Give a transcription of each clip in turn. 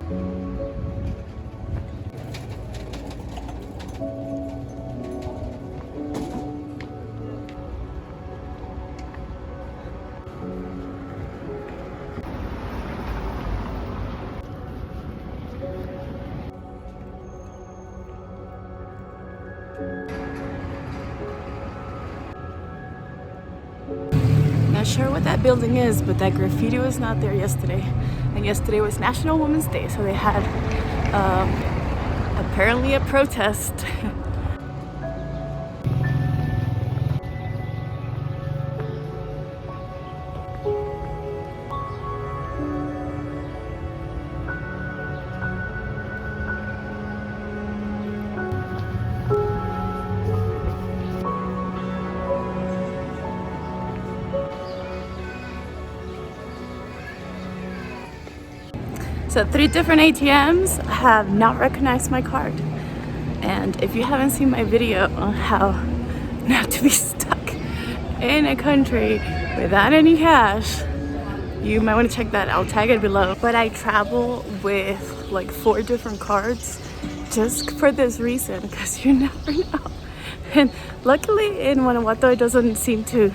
Not sure what that building is, but that graffiti was not there yesterday. And yesterday was National Women's Day, so they had apparently a protest. So 3 different ATMs have not recognized my card. And if you haven't seen my video on how not to be stuck in a country without any cash, you might want to check that. I'll tag it below. But I travel with like 4 different cards just for this reason, because you never know. And luckily in Guanajuato it doesn't seem to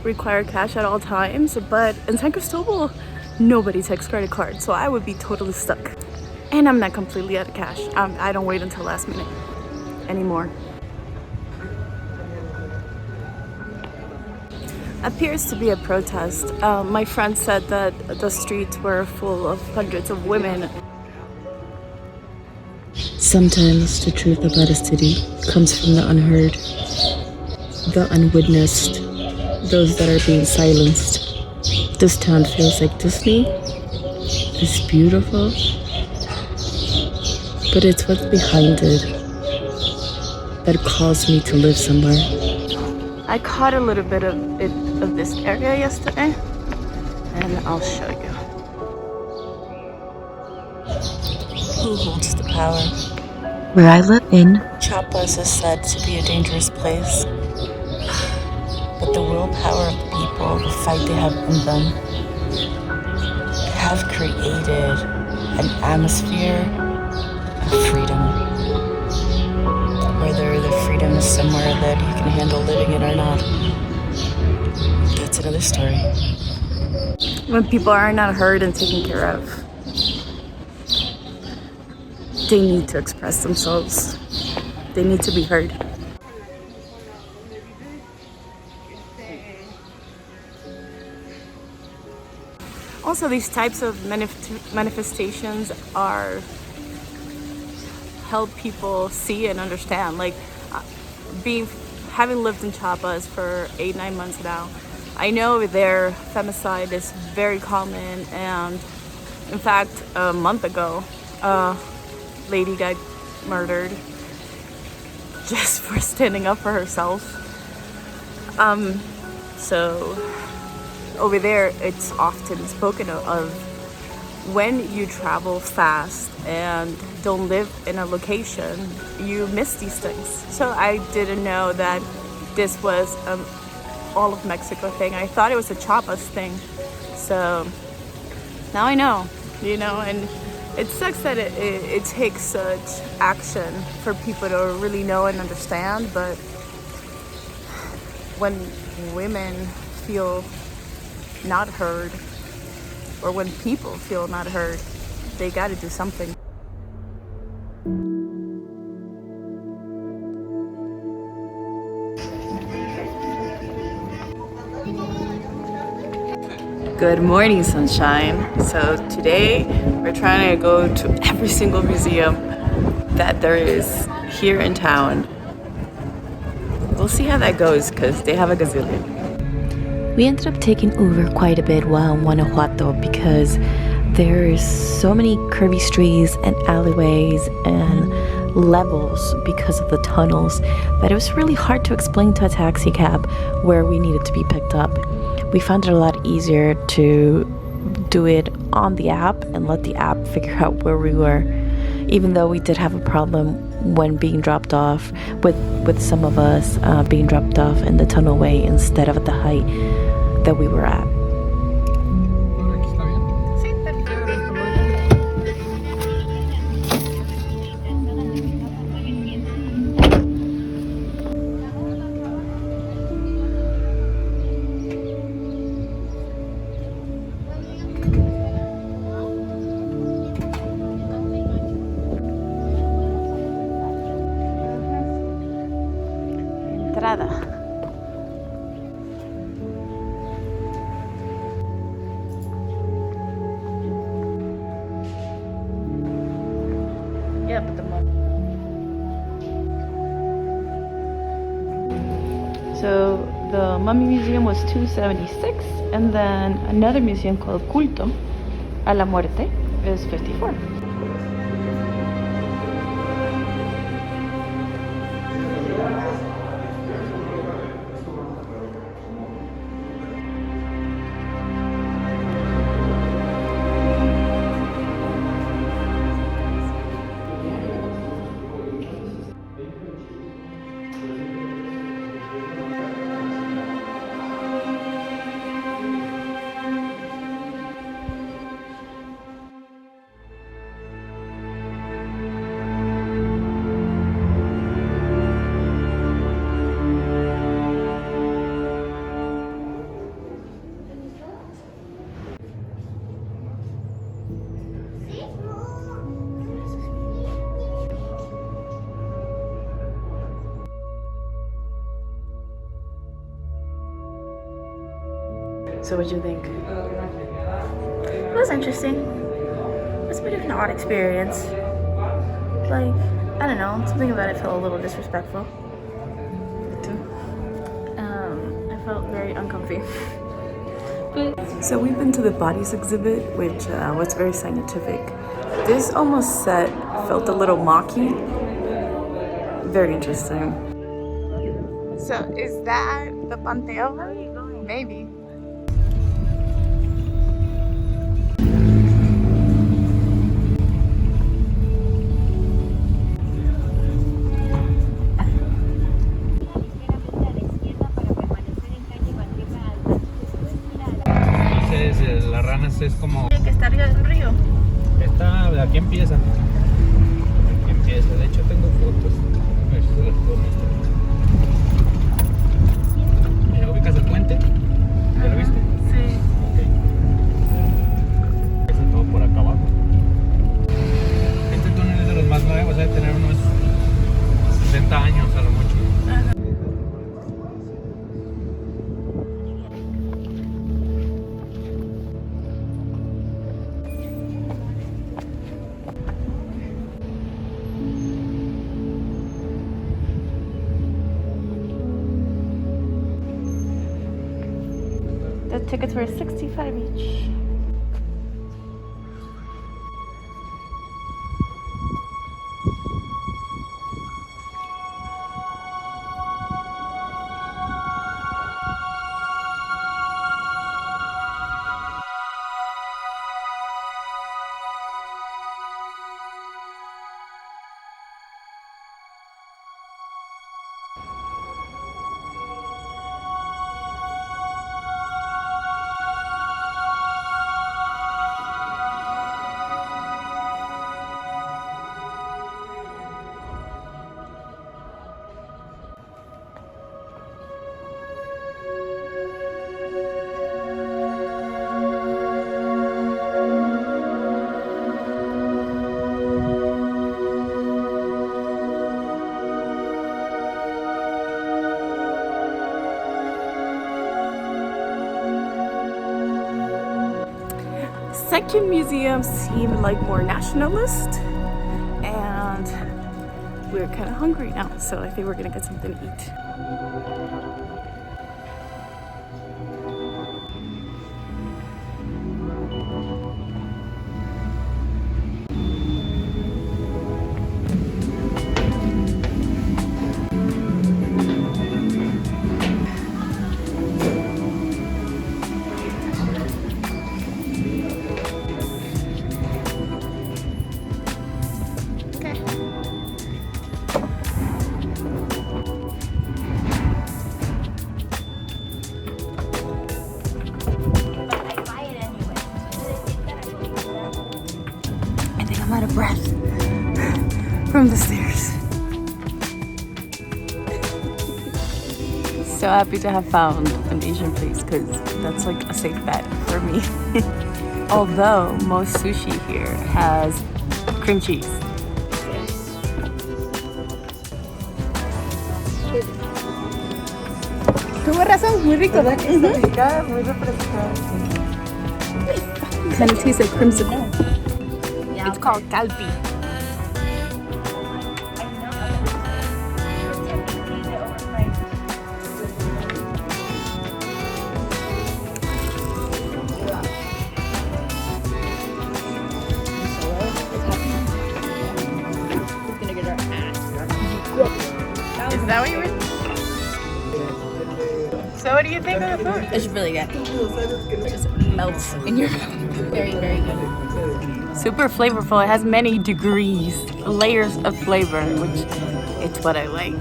require cash at all times, but in San Cristobal nobody takes credit cards, so I would be totally stuck. And I'm not completely out of cash. I don't wait until last minute anymore. Appears to be a protest. My friend said that the streets were full of hundreds of women. Sometimes the truth about a city comes from the unheard, the unwitnessed, those that are being silenced. This town feels like Disney. It's beautiful, but it's what's behind it that calls me to live somewhere. I caught a little bit of this area yesterday, and I'll show you. Who holds the power? Where I live in, Chiapas is said to be a dangerous place. But the willpower of the people, the fight they have in them, have created an atmosphere of freedom. Whether the freedom is somewhere that you can handle living in or not, that's another story. When people are not heard and taken care of, they need to express themselves. They need to be heard. Also, these types of manifestations are help people see and understand. Like having lived in Chiapas for 8-9 months now, I know over there femicide is very common, and in fact a month ago a lady got murdered just for standing up for herself. So over there it's often spoken of when you travel fast and don't live in a location, you miss these things. So I didn't know that this was all of Mexico thing. I thought it was a Chiapas thing. So now I know, and it sucks that it takes such action for people to really know and understand. But when women feel not heard, or when people feel not heard, they got to do something. Good morning, sunshine. So today we're trying to go to every single museum that there is here in town. We'll see how that goes because they have a gazillion. We ended up taking Uber quite a bit while in Guanajuato because there's so many curvy streets and alleyways and levels because of the tunnels that it was really hard to explain to a taxi cab where we needed to be picked up. We found it a lot easier to do it on the app and let the app figure out where we were, even though we did have a problem when being dropped off with some of us being dropped off in the tunnelway instead of at the height that we were at. So Mummy Museum was $276, and then another museum called Culto a la Muerte is $54. So what'd you think? It was interesting. It was a bit of an odd experience. Like, I don't know, something about it felt a little disrespectful. I felt very uncomfy. So we've been to the bodies exhibit, which was very scientific. This almost set felt a little mocky. Very interesting. So is that the Panteón? Maybe. Las ranas es como... Tiene que estar arriba del río. Aquí empieza. Aquí empieza. De hecho tengo fotos. A ver si se las puedo mostrar. Mira, ¿ubicas el puente? ¿Ya lo viste? Sí. Ok. Empieza todo por acá abajo. Este túnel es de los más nuevos, debe tener unos 60 años a lo mucho. The tickets were $65 each. Second museum seemed like more nationalist, and we're kind of hungry now, so I think we're gonna get something to eat. I'm out of breath from the stairs. So happy to have found an Asian place because that's like a safe bet for me. Although most sushi here has cream cheese. Tuvo razón, muy rico, ¿verdad? Muy refrescante. Kind of tastes like crimson. It's called calpi. you think of the food? It's really good. It just melts in your mouth. Very, very good. Super flavorful. It has many degrees, layers of flavor, which it's what I like.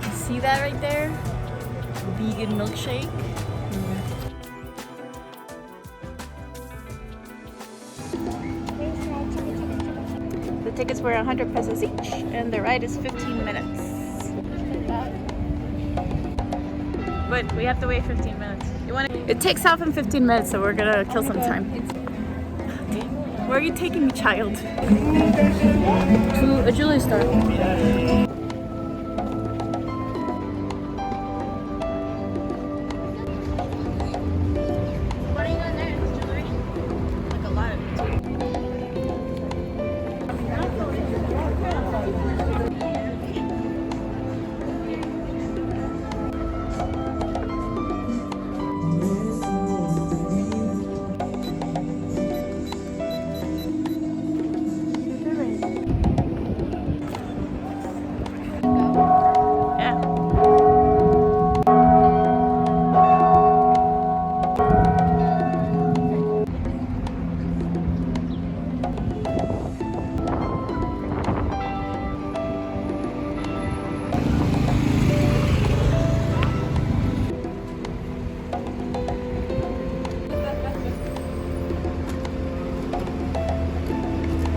You see that right there? Vegan milkshake. The tickets were 100 pesos each, and the ride is 15 minutes. But we have to wait 15 minutes. It takes off in 15 minutes, so we're gonna kill some time. Where are you taking me, child? To a jewelry store. What are you doing there? It's jewelry? Like a lot of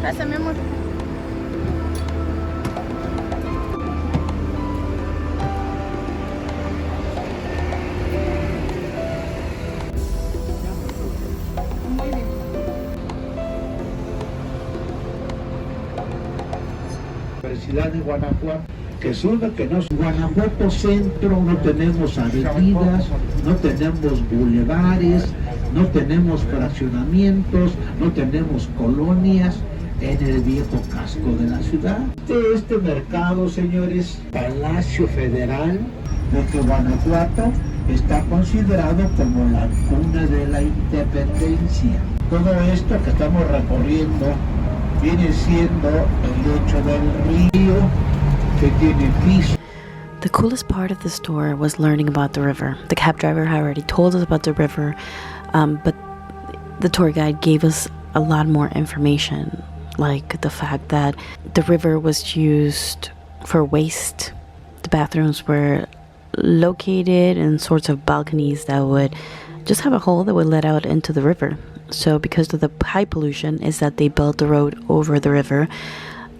Gracias, mi amor. Universidad de Guanajuato, que surge que no es Guanajuato Centro, no tenemos avenidas, no tenemos bulevares, no tenemos fraccionamientos, no tenemos colonias en el viejo casco de la ciudad. Este mercado, señores, Palacio Federal, porque Guanajuato está considerado como la cuna de la independencia. Todo esto que estamos recorriendo viene siendo el lecho del río que tiene piso. The coolest part of the store was learning about the river. The cab driver had already told us about the river, but the tour guide gave us a lot more information, like the fact that the river was used for waste. The bathrooms were located in sorts of balconies that would just have a hole that would let out into the river. So because of the high pollution is that they built the road over the river,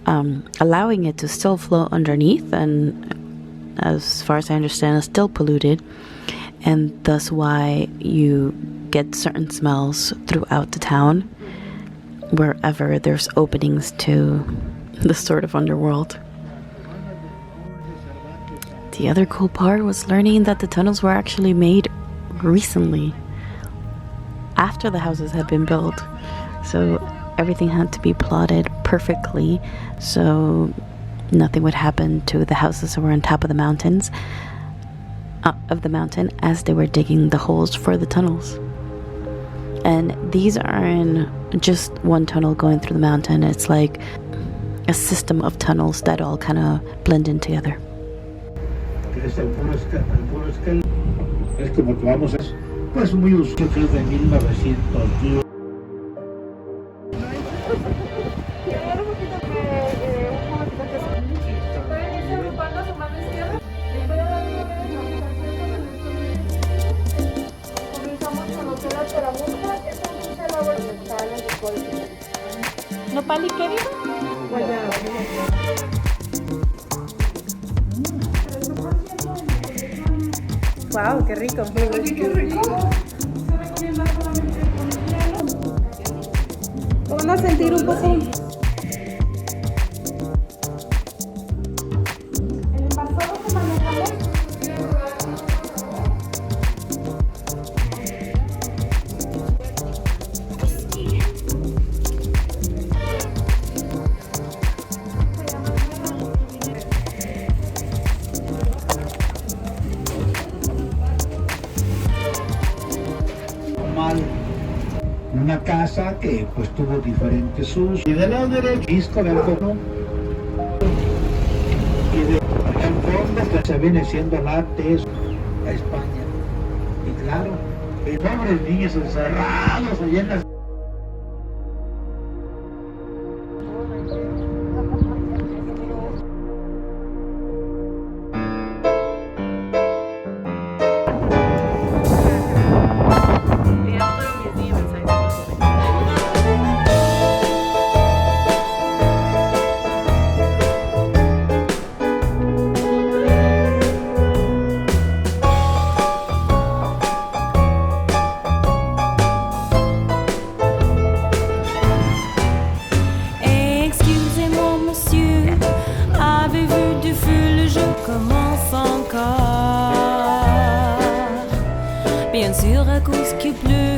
allowing it to still flow underneath, and as far as I understand is still polluted, and thus why you get certain smells throughout the town wherever there's openings to the sort of underworld. The other cool part was learning that the tunnels were actually made recently, after the houses had been built. So everything had to be plotted perfectly so nothing would happen to the houses that were on top of the mountains, as they were digging the holes for the tunnels. And these aren't just one tunnel going through the mountain, it's like a system of tunnels that all kind of blend in together. Es el puro esqueleto. Es como que vamos a... Pues muy usual, que es de 1910. ¿Nopal y qué dijo? Wow, qué rico. Qué rico. Lo van a sentir un poco. El envasado que manejamos. Una una casa que pues tuvo diferentes usos. Y del lado derecho, disco del cono. Y de en fondo que se viene siendo el arte es a España. Y claro, y pobres niños encerrados allá en las... Bien sûr, à cause qu'il pleut.